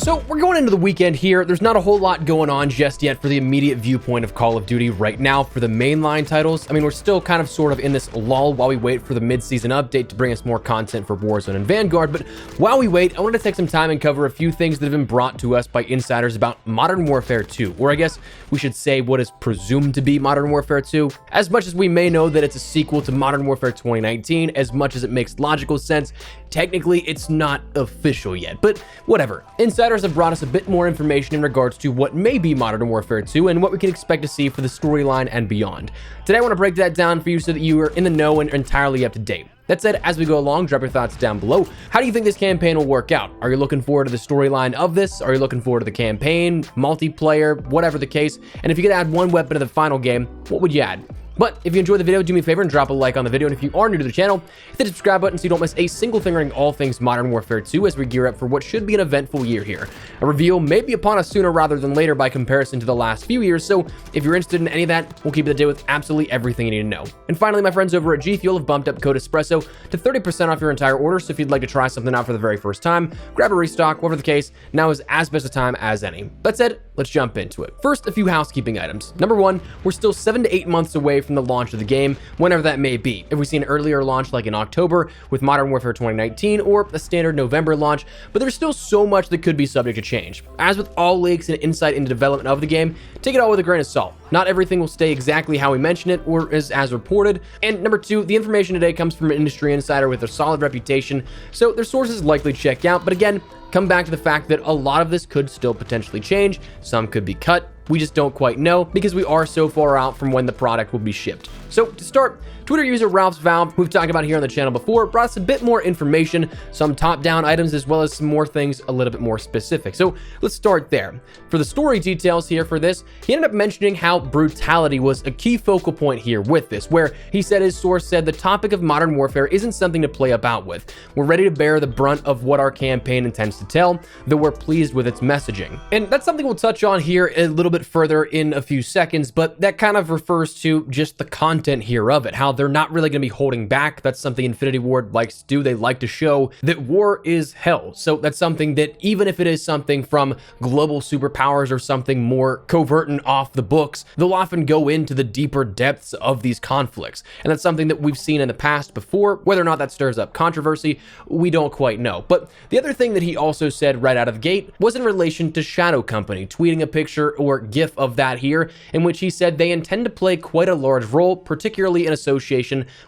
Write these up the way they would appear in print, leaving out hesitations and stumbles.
So we're going into the weekend here. There's not a whole lot going on just yet for the immediate viewpoint of Call of Duty right now for the mainline titles. I mean, we're still kind of sort of in this lull while we wait for the mid-season update to bring us more content for Warzone and Vanguard. But while we wait, I wanted to take some time and cover a few things that have been brought to us by insiders about Modern Warfare 2, or I guess we should say what is presumed to be Modern Warfare 2. As much as we may know that it's a sequel to Modern Warfare 2019, as much as it makes logical sense, technically it's not official yet, but whatever. Insiders have brought us a bit more information in regards to what may be Modern Warfare 2 and what we can expect to see for the storyline and beyond. Today I want to break that down for you so that you are in the know and entirely up to date. That said, as we go along, drop your thoughts down below. How do you think this campaign will work out? Are you looking forward to the storyline of this? Are you looking forward to the campaign, multiplayer, whatever the case? And if you could add one weapon to the final game, what would you add? But if you enjoyed the video, do me a favor and drop a like on the video. And if you are new to the channel, hit the subscribe button so you don't miss a single thing regarding all things Modern Warfare 2 as we gear up for what should be an eventful year here. A reveal may be upon us sooner rather than later by comparison to the last few years, so if you're interested in any of that, we'll keep you up to date with absolutely everything you need to know. And finally, my friends over at G Fuel have bumped up code ESPRESSO to 30% off your entire order, so if you'd like to try something out for the very first time, grab a restock, whatever the case, now is as best a time as any. That said, let's jump into it. First, a few housekeeping items. Number one, we're still 7 to 8 months away from the launch of the game, whenever that may be. If we see an earlier launch like in October with Modern Warfare 2019 or a standard November launch, but there's still so much that could be subject to change. As with all leaks and insight into development of the game, take it all with a grain of salt. Not everything will stay exactly how we mention it or is as reported. And number two, the information today comes from an industry insider with a solid reputation, so their sources likely check out, but again, come back to the fact that a lot of this could still potentially change. Some could be cut. We just don't quite know because we are so far out from when the product will be shipped. So to start, Twitter user Ralph's Valve, who we've talked about here on the channel before, brought us a bit more information, some top-down items, as well as some more things a little bit more specific. So let's start there. For the story details here for this, he ended up mentioning how brutality was a key focal point here with this, where he said his source said the topic of Modern Warfare isn't something to play about with. We're ready to bear the brunt of what our campaign intends to tell, though we're pleased with its messaging. And that's something we'll touch on here a little bit further in a few seconds, but that kind of refers to just the content here of it, how they're not really going to be holding back. That's something Infinity Ward likes to do. They like to show that war is hell. So that's something that even if it is something from global superpowers or something more covert and off the books, they'll often go into the deeper depths of these conflicts. And that's something that we've seen in the past before. Whether or not that stirs up controversy, we don't quite know. But the other thing that he also said right out of the gate was in relation to Shadow Company, tweeting a picture or gif of that here, in which he said they intend to play quite a large role, particularly in association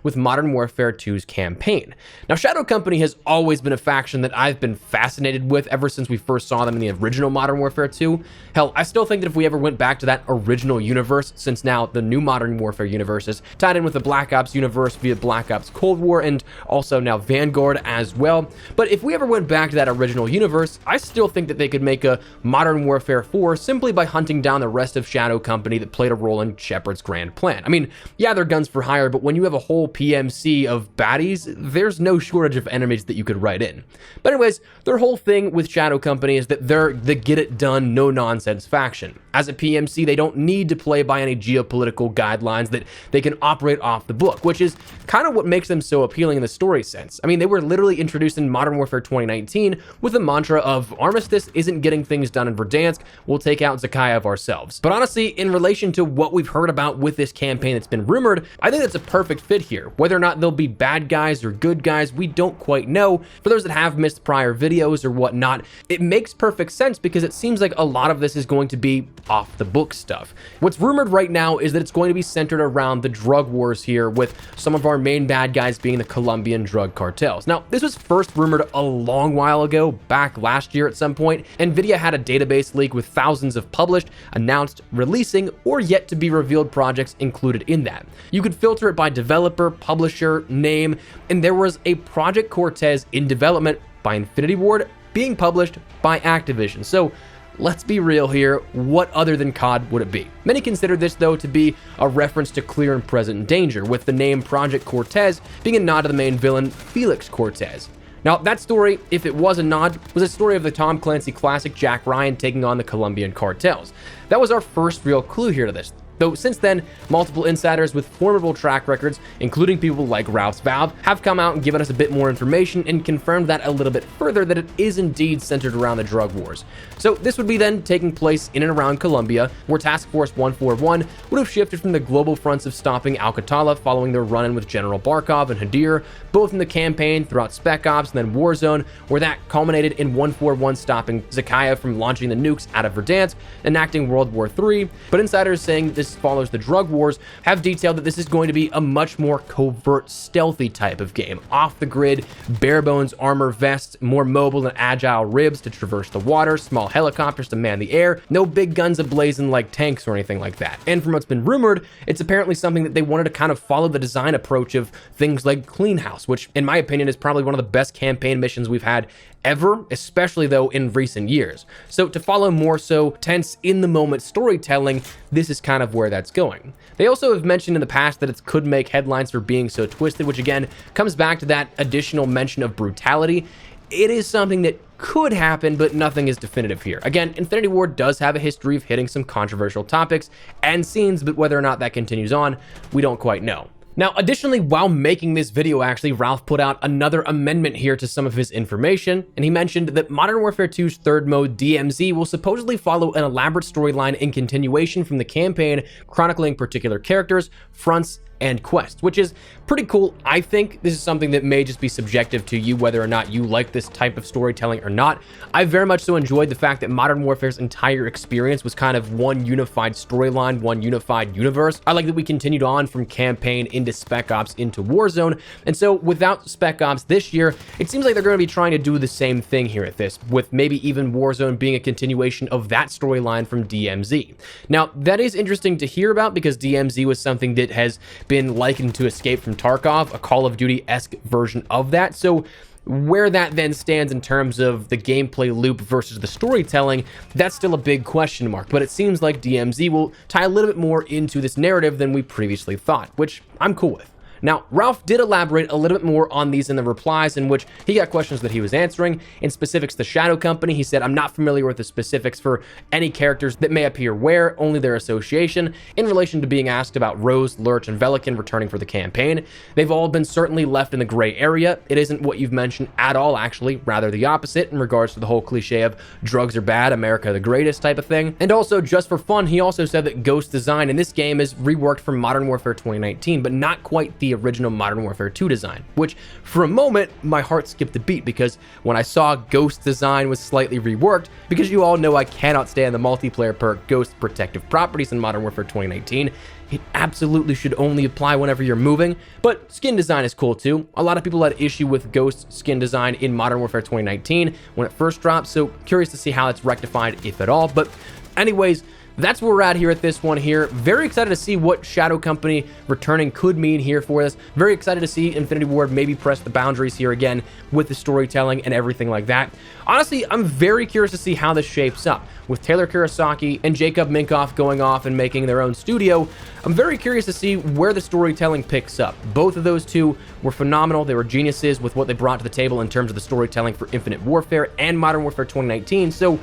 with Modern Warfare 2's campaign. Now, Shadow Company has always been a faction that I've been fascinated with ever since we first saw them in the original Modern Warfare 2. Hell, I still think that if we ever went back to that original universe, since now the new Modern Warfare universe is tied in with the Black Ops universe via Black Ops Cold War and also now Vanguard as well. But if we ever went back to that original universe, I still think that they could make a Modern Warfare 4 simply by hunting down the rest of Shadow Company that played a role in Shepard's grand plan. I mean, yeah, they're guns for hire, but when you have a whole PMC of baddies, there's no shortage of enemies that you could write in. But anyways, their whole thing with Shadow Company is that they're the get-it-done, no-nonsense faction. As a PMC, they don't need to play by any geopolitical guidelines, that they can operate off the book, which is kind of what makes them so appealing in the story sense. I mean, they were literally introduced in Modern Warfare 2019 with the mantra of armistice isn't getting things done in Verdansk, we'll take out Zakhaev ourselves. But honestly, in relation to what we've heard about with this campaign that's been rumored, I think that's a perfect fit here. Whether or not they'll be bad guys or good guys, we don't quite know. For those that have missed prior videos or whatnot, it makes perfect sense because it seems like a lot of this is going to be off the book stuff. What's rumored right now is that it's going to be centered around the drug wars here, with some of our main bad guys being the Colombian drug cartels. Now, this was first rumored a long while ago, back last year at some point. Nvidia had a database leak with thousands of published, announced, releasing, or yet to be revealed projects included in that. You could filter it by developer, publisher, name, and there was a Project Cortez in development by Infinity Ward being published by Activision. So let's be real here, what other than COD would it be? Many consider this, though, to be a reference to clear and present danger, with the name Project Cortez being a nod to the main villain, Felix Cortez. Now, that story, if it was a nod, was a story of the Tom Clancy classic Jack Ryan taking on the Colombian cartels. That was our first real clue here to this. Though since then, multiple insiders with formidable track records, including people like Ralph's Valve, have come out and given us a bit more information and confirmed that a little bit further that it is indeed centered around the drug wars. So this would be then taking place in and around Colombia, where Task Force 141 would have shifted from the global fronts of stopping Alcatala following their run-in with General Barkov and Hadir, both in the campaign, throughout Spec Ops, and then Warzone, where that culminated in 141 stopping Zakaya from launching the nukes out of Verdansk, enacting World War III. But insiders saying this follows the drug wars have detailed that this is going to be a much more covert, stealthy type of game. Off the grid, bare bones armor vests, more mobile and agile ribs to traverse the water, small helicopters to man the air, no big guns ablazing like tanks or anything like that. And from what's been rumored, it's apparently something that they wanted to kind of follow the design approach of things like Clean House, which in my opinion is probably one of the best campaign missions we've had ever, especially though in recent years. So to follow more so tense in the moment storytelling, this is kind of where that's going. They also have mentioned in the past that it could make headlines for being so twisted, which again comes back to that additional mention of brutality. It is something that could happen, but nothing is definitive here. Again, Infinity Ward does have a history of hitting some controversial topics and scenes, but whether or not that continues on, we don't quite know. Now, additionally, while making this video, actually, Ralph put out another amendment here to some of his information, and he mentioned that Modern Warfare 2's third mode, DMZ, will supposedly follow an elaborate storyline in continuation from the campaign, chronicling particular characters, fronts, and quests, which is pretty cool. I think this is something that may just be subjective to you, whether or not you like this type of storytelling or not. I very much so enjoyed the fact that Modern Warfare's entire experience was kind of one unified storyline, one unified universe. I like that we continued on from campaign into Spec Ops into Warzone, and so without Spec Ops this year, it seems like they're going to be trying to do the same thing here at this, with maybe even Warzone being a continuation of that storyline from DMZ. Now, that is interesting to hear about because DMZ was something that has been likened to Escape from Tarkov, a Call of Duty-esque version of that. So where that then stands in terms of the gameplay loop versus the storytelling, that's still a big question mark, but it seems like DMZ will tie a little bit more into this narrative than we previously thought, which I'm cool with. Now, Ralph did elaborate a little bit more on these in the replies, in which he got questions that he was answering. In specifics, the Shadow Company, he said, I'm not familiar with the specifics for any characters that may appear where, only their association. In relation to being asked about Rose, Lurch, and Velikan returning for the campaign, they've all been certainly left in the gray area. It isn't what you've mentioned at all, actually, rather the opposite in regards to the whole cliche of drugs are bad, America the greatest type of thing. And also, just for fun, he also said that Ghost design in this game is reworked from Modern Warfare 2019, but not quite the original Modern Warfare 2 design, which for a moment my heart skipped a beat because when I saw Ghost design was slightly reworked, because you all know I cannot stand the multiplayer perk Ghost Protective Properties in Modern Warfare 2019. It absolutely should only apply whenever you're moving, but skin design is cool too. A lot of people had issue with Ghost skin design in Modern Warfare 2019 when it first dropped, so curious to see how it's rectified, if at all. But anyways, that's where we're at here at this one here. Very excited to see what Shadow Company returning could mean here for us. Very excited to see Infinity Ward maybe press the boundaries here again with the storytelling and everything like that. Honestly, I'm very curious to see how this shapes up. With Taylor Kurosaki and Jacob Minkoff going off and making their own studio, I'm very curious to see where the storytelling picks up. Both of those two were phenomenal. They were geniuses with what they brought to the table in terms of the storytelling for Infinite Warfare and Modern Warfare 2019. So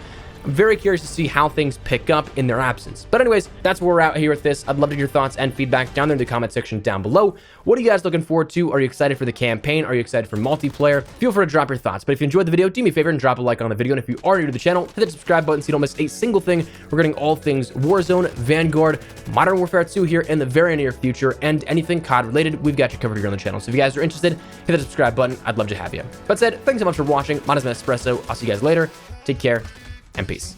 I'm very curious to see how things pick up in their absence. But anyways, that's where we're at here with this. I'd love to hear your thoughts and feedback down there in the comment section down below. What are you guys looking forward to? Are you excited for the campaign? Are you excited for multiplayer? Feel free to drop your thoughts. But if you enjoyed the video, do me a favor and drop a like on the video. And if you are new to the channel, hit the subscribe button so you don't miss a single thing regarding all things Warzone, Vanguard, Modern Warfare 2 here in the very near future, and anything COD related, we've got you covered here on the channel. So if you guys are interested, hit the subscribe button. I'd love to have you. That said, thanks so much for watching. My name is Espresso. I'll see you guys later. Take care and peace.